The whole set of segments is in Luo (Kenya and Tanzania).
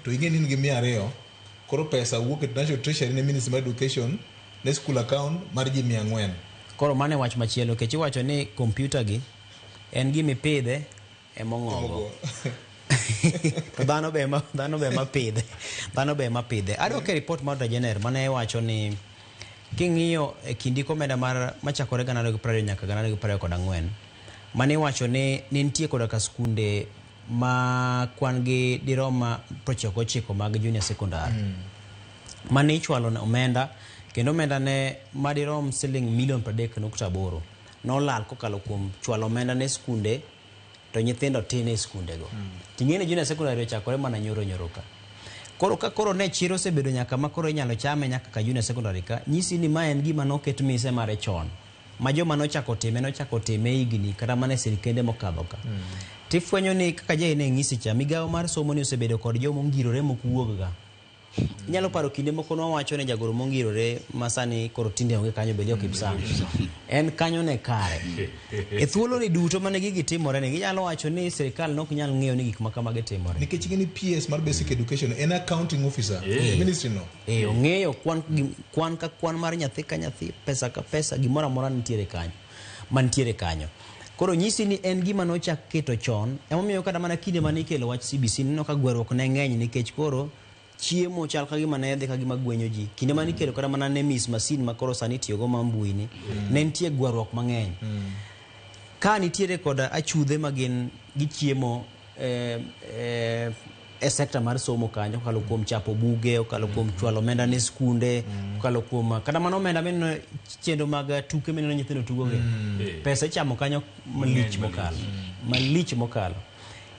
to ing'eni in gi 200, koro pesa wuok e National Treasury ne Ministry of Education ne school account mar ji 400. Koro mane wach machielo kech iwacho ni kompyuta gi en gimi pidhe e mong'ongo. To dhano be ma pidhe. Adwa ke report mar Dajener mane wacho ni king'iyo e kindi komenda mar machakore 2020 nyaka 2024 mane wacho ni nitie koda ka skunde ma kwan gi diroma 99 mag junior secondary. Mane ichwalo na omenda kendo omenda ne madirom siling $3.8 nolal kokalo kuom chwalo omenda ne skunde to nyithindo tin e skunde go. Ting'eni junior secondary ochakore mana nyoro ka. Koro ne chiro osebedo nyaka ma koro inyalo chame nyaka ka junior secondary ka nyisi ni ma en gima noket mise mare chon. Ma joma nochako time higni kata mana sirikende mokadho ka. Tifwenyo ni kaka je ne ng'isi cha migawo mar somo ni osebedo kod jomo ngirore mokuwuok ga. Inyalo paro kinde moko no wacho ne jagoro mongirore masani koro tinde onge kanyo Belio Kipsang. En kanyo ne kare. E thuolo ni duto mane gigi timore ne ginyalo wacho ni sirikal nok nyal ng'eyo ni gik ma kamage timore. Nikech ing'eni PS mar Basic Education en accounting officer ministry no. Ong'eyo kwan ka kwan mar nyathi ka nyathi, pesa ka pesa, gimoro amora nitiere kanyo. Koro nyisi ni en gima nochak keto chon, emomiyo kada mana kinde mane ikelo wach CBC nino ka gweruok ne ng'eny nikech koro chiemo chal ka gima ne dhi ka gima gwenyo ji. Kinde mane ikelo kada mana ne Miss Masin ma koro sani tiyogo ma mbui ni, ne nitie gweruok mang'eny. Ka nitiere koda achudhe magin gi chiemo e sekta mar somo kanyo, kalo kuom chapo buge, kalo kuom chwalo omenda ne skunde, kalo kuom kada mana omenda meno chendo mag tuke meno nyithindo tugoge. Pesa ichamo kanyo malich mokalo.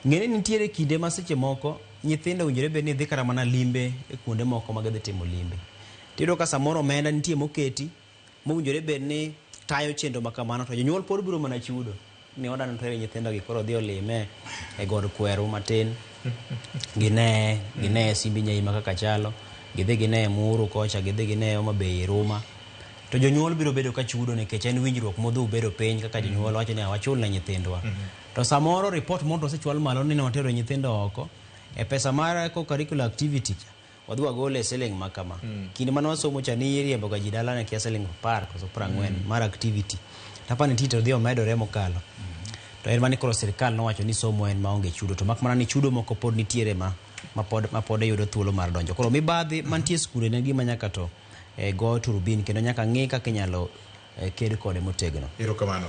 Ng'eni nitiere kinde ma seche moko nyithindo winjore bed ni dhi kara mana limbe e kuonde moko mag dhi timo limbe. Tiyudo ka samoro omenda nitie moketi mowinjore bed ni tayo chendo makamano to jonyuol pod biro mana chudo ni odano tere nyithindo gi koro dhi olime e god kweru matin. Gine Simbi Nyaima kaka chalo, gidhi gine Muru kocha, gidhi gine Homa Bay Ruma. To jonyuol biro bedo ka chudo nikech en winjruok modho bedo piny kaka jonyuol wacho ni awachul na nyithindwa. To samoro report mondo osechwal malo ni watero nyithindo oko e pesa mar co-curricular activity wadhi wagole siling makama. Kinde mane wasomo cha ni riembo ga ji dala ne kia siling 10 koso 40 mar activity. Tapa ni tito dhi omedore mokalo. To en mani koro sirikal nowacho ni somo en maonge chudo to mak mana ni chudo moko pod nitiere ma pod yudo thuolo mar donjo. Koro mibadhi mantie skunde ne gima nyaka to go turubin kendo nyaka ng'e kaka inyalo ked kode motegno. Erokamano.